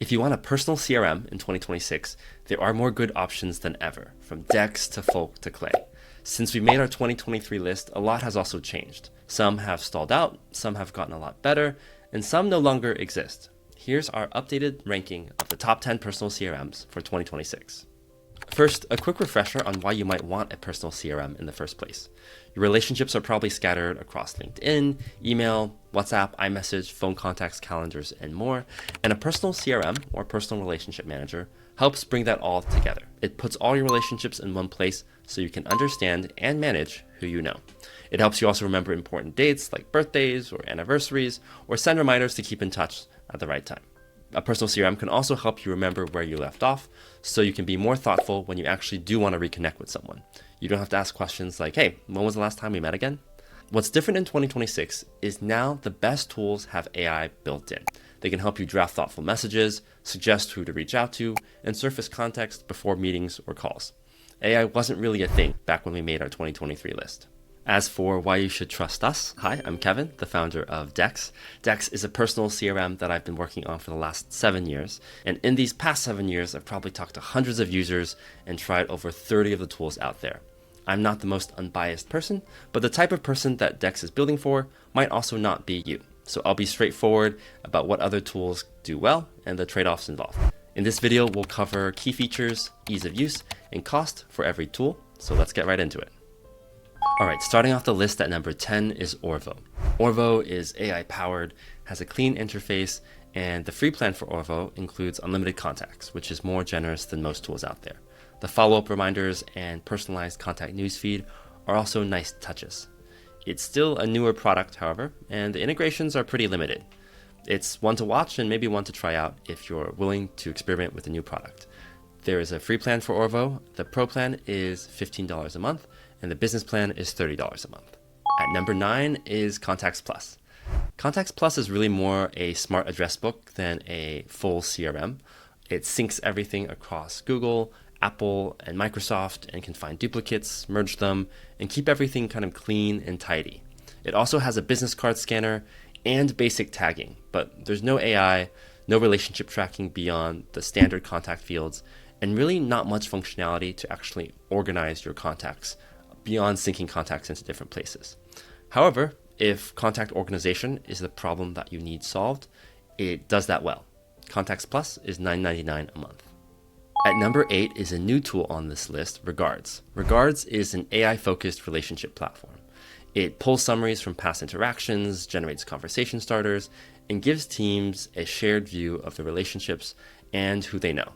If you want a personal CRM in 2026, there are more good options than ever, from Dex to Folk to Clay. Since we made our 2023 list, a lot has also changed. Some have stalled out, some have gotten a lot better, and some no longer exist. Here's our updated ranking of the top 10 personal CRMs for 2026. First, a quick refresher on why you might want a personal CRM in the first place. Your relationships are probably scattered across LinkedIn, email, WhatsApp, iMessage, phone contacts, calendars, and more. And a personal CRM, or personal relationship manager, helps bring that all together. It puts all your relationships in one place so you can understand and manage who you know. It helps you also remember important dates like birthdays or anniversaries, or send reminders to keep in touch at the right time. A personal CRM can also help you remember where you left off, so you can be more thoughtful when you actually do want to reconnect with someone. You don't have to ask questions like, hey, when was the last time we met again? What's different in 2026 is now the best tools have AI built in. They can help you draft thoughtful messages, suggest who to reach out to, and surface context before meetings or calls. AI wasn't really a thing back when we made our 2023 list. As for why you should trust us, hi, I'm Kevin, the founder of Dex. Dex is a personal CRM that I've been working on for the last 7 years. And in these past 7 years, I've probably talked to hundreds of users and tried over 30 of the tools out there. I'm not the most unbiased person, but the type of person that Dex is building for might also not be you. So I'll be straightforward about what other tools do well and the trade-offs involved. In this video, we'll cover key features, ease of use, and cost for every tool. So let's get right into it. All right, starting off the list at number 10 is Orvo. Orvo is AI powered, has a clean interface, and the free plan for Orvo includes unlimited contacts, which is more generous than most tools out there. The follow-up reminders and personalized contact newsfeed are also nice touches. It's still a newer product, however, and the integrations are pretty limited. It's one to watch and maybe one to try out if you're willing to experiment with a new product. There is a free plan for Orvo. The pro plan is $15 a month, and the business plan is $30 a month. At number 9 is Contacts Plus. Contacts Plus is really more a smart address book than a full CRM. It syncs everything across Google, Apple, and Microsoft, and can find duplicates, merge them, and keep everything kind of clean and tidy. It also has a business card scanner and basic tagging, but there's no AI, no relationship tracking beyond the standard contact fields, and really not much functionality to actually organize your contacts beyond syncing contacts into different places. However, if contact organization is the problem that you need solved, it does that well. Contacts Plus is $9.99 a month. At number 8 is a new tool on this list, Regards. Regards is an AI-focused relationship platform. It pulls summaries from past interactions, generates conversation starters, and gives teams a shared view of the relationships and who they know.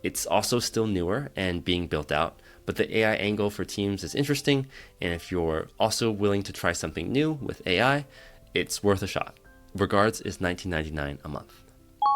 It's also still newer and being built out, but the AI angle for teams is interesting, and if you're also willing to try something new with AI, it's worth a shot. Regards is $19.99 a month.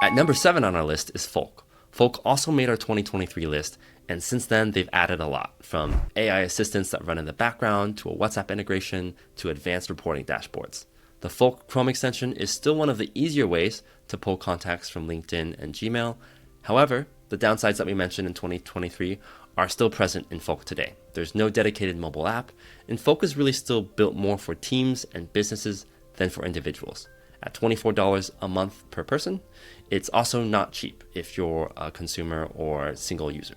At number 7 on our list is Folk. Folk also made our 2023 list, and since then they've added a lot, from AI assistants that run in the background to a WhatsApp integration to advanced reporting dashboards. The Folk Chrome extension is still one of the easier ways to pull contacts from LinkedIn and Gmail. However, the downsides that we mentioned in 2023 are still present in Folk today. There's no dedicated mobile app, and Folk is really still built more for teams and businesses than for individuals. At $24 a month per person, it's also not cheap if you're a consumer or single user.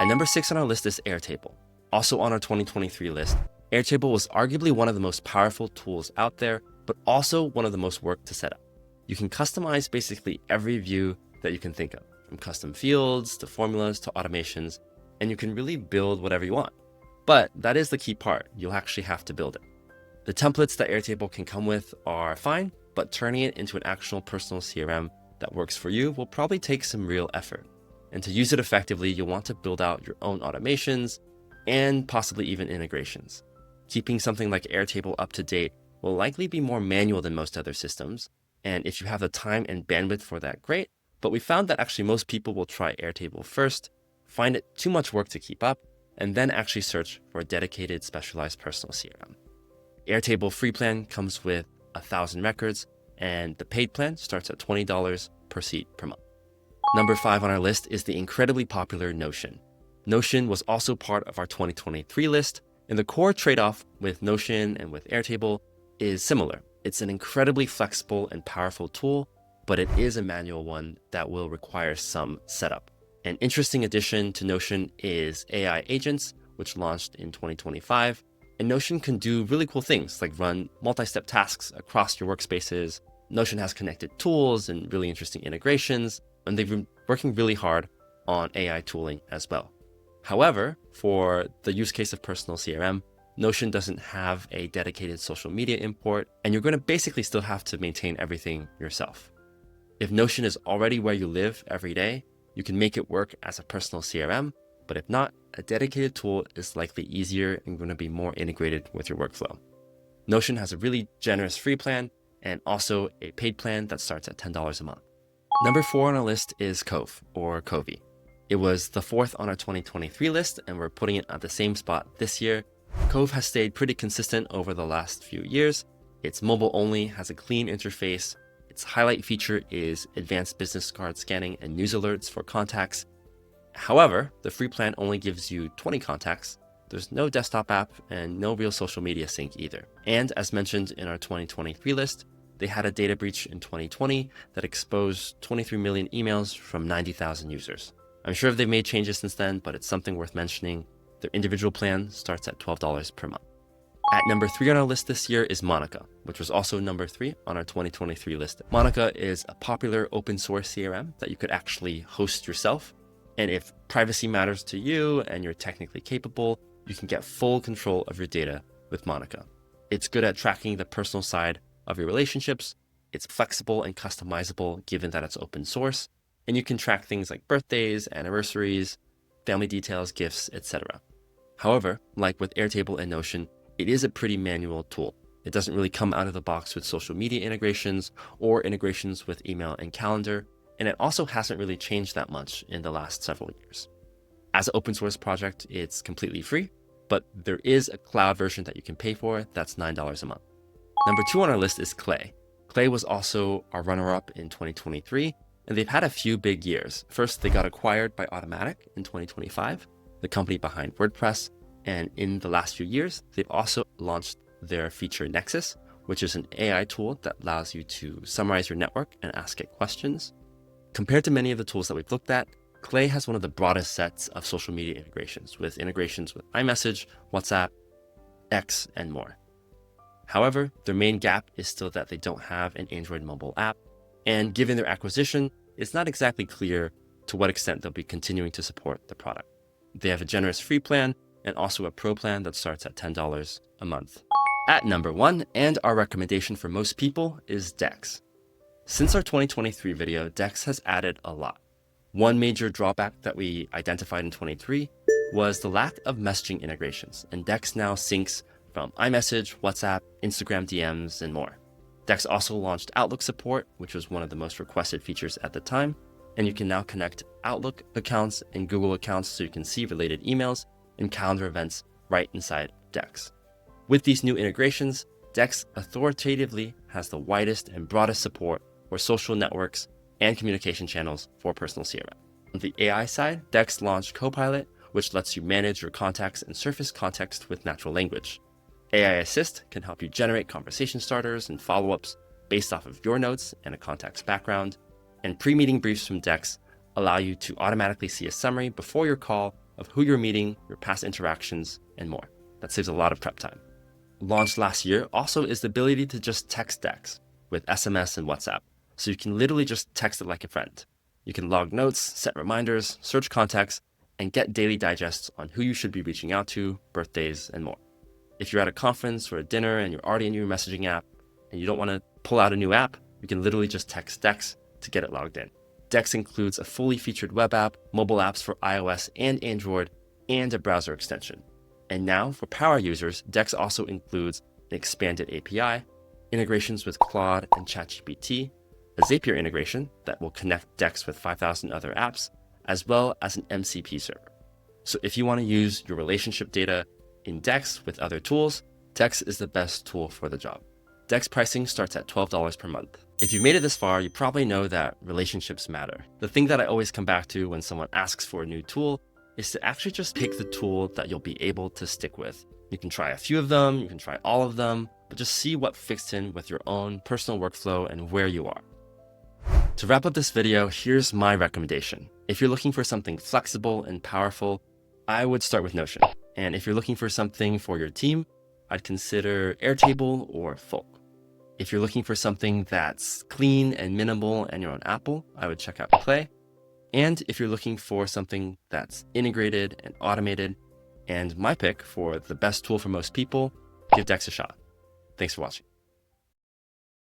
At number 6 on our list is Airtable. Also on our 2023 list, Airtable was arguably one of the most powerful tools out there, but also one of the most work to set up. You can customize basically every view that you can think of, from custom fields to formulas to automations, and you can really build whatever you want. But that is the key part. You'll actually have to build it. The templates that Airtable can come with are fine, but turning it into an actual personal CRM that works for you will probably take some real effort. And to use it effectively, you'll want to build out your own automations and possibly even integrations. Keeping something like Airtable up to date will likely be more manual than most other systems. And if you have the time and bandwidth for that, great. But we found that actually most people will try Airtable first, find it too much work to keep up, and then actually search for a dedicated specialized personal CRM. Airtable free plan comes with 1,000 records, and the paid plan starts at $20 per seat per month. Number 5 on our list is the incredibly popular Notion. Notion was also part of our 2023 list, and the core trade-off with Notion and with Airtable is similar. It's an incredibly flexible and powerful tool, but it is a manual one that will require some setup. An interesting addition to Notion is AI agents, which launched in 2025. And Notion can do really cool things like run multi-step tasks across your workspaces. Notion has connected tools and really interesting integrations, and they've been working really hard on AI tooling as well. However, for the use case of Personal CRM, Notion doesn't have a dedicated social media import, and you're going to basically still have to maintain everything yourself. If Notion is already where you live every day, you can make it work as a personal CRM, but if not, a dedicated tool is likely easier and going to be more integrated with your workflow. Notion has a really generous free plan and also a paid plan that starts at $10 a month. Number 4 on our list is Covve, or Covve. It was the 4th on our 2023 list, and we're putting it at the same spot this year. Covve has stayed pretty consistent over the last few years. It's mobile only, has a clean interface. Its highlight feature is advanced business card scanning and news alerts for contacts. However, the free plan only gives you 20 contacts. There's no desktop app and no real social media sync either. And as mentioned in our 2023 list, they had a data breach in 2020 that exposed 23 million emails from 90,000 users. I'm sure they've made changes since then, but it's something worth mentioning. Their individual plan starts at $12 per month. At number 3 on our list this year is Monica, which was also number 3 on our 2023 list. Monica is a popular open source CRM that you could actually host yourself. And if privacy matters to you and you're technically capable, you can get full control of your data with Monica. It's good at tracking the personal side of your relationships. It's flexible and customizable given that it's open source. And you can track things like birthdays, anniversaries, family details, gifts, etc. However, like with Airtable and Notion, it is a pretty manual tool. It doesn't really come out of the box with social media integrations or integrations with email and calendar, and it also hasn't really changed that much in the last several years. As an open source project, it's completely free, but there is a cloud version that you can pay for that's $9 a month. Number 2 on our list is Clay. Clay was also our runner-up in 2023, and they've had a few big years. First, they got acquired by Automatic in 2025, the company behind WordPress, and in the last few years, they've also launched their feature Nexus, which is an AI tool that allows you to summarize your network and ask it questions. Compared to many of the tools that we've looked at, Clay has one of the broadest sets of social media integrations with iMessage, WhatsApp, X, and more. However, their main gap is still that they don't have an Android mobile app, and given their acquisition, it's not exactly clear to what extent they'll be continuing to support the product. They have a generous free plan and also a pro plan that starts at $10 a month. At number 1, and our recommendation for most people, is Dex. Since our 2023 video, Dex has added a lot. One major drawback that we identified in 23 was the lack of messaging integrations, and Dex now syncs from iMessage, WhatsApp, Instagram DMs, and more. Dex also launched Outlook support, which was one of the most requested features at the time, and you can now connect Outlook accounts and Google accounts so you can see related emails and calendar events right inside Dex. With these new integrations, Dex authoritatively has the widest and broadest support for social networks and communication channels for personal CRM. On the AI side, Dex launched Copilot, which lets you manage your contacts and surface context with natural language. AI Assist can help you generate conversation starters and follow-ups based off of your notes and a contact's background. And pre-meeting briefs from Dex allow you to automatically see a summary before your call of who you're meeting, your past interactions, and more. That saves a lot of prep time. Launched last year also is the ability to just text Dex with SMS and WhatsApp. So you can literally just text it like a friend. You can log notes, set reminders, search contacts, and get daily digests on who you should be reaching out to, birthdays, and more. If you're at a conference or a dinner and you're already in your messaging app and you don't want to pull out a new app, you can literally just text Dex to get it logged in. Dex includes a fully featured web app, mobile apps for iOS and Android, and a browser extension. And now, for power users, Dex also includes an expanded API, integrations with Claude and ChatGPT, a Zapier integration that will connect Dex with 5,000 other apps, as well as an MCP server. So if you want to use your relationship data in Dex with other tools, Dex is the best tool for the job. Dex pricing starts at $12 per month. If you've made it this far, you probably know that relationships matter. The thing that I always come back to when someone asks for a new tool is to actually just pick the tool that you'll be able to stick with. You can try a few of them, you can try all of them, but just see what fits in with your own personal workflow and where you are. To wrap up this video, here's my recommendation. If you're looking for something flexible and powerful, I would start with Notion. And if you're looking for something for your team, I'd consider Airtable or Folk. If you're looking for something that's clean and minimal and you're on Apple, I would check out Clay. And if you're looking for something that's integrated and automated, and my pick for the best tool for most people, give Dex a shot. Thanks for watching.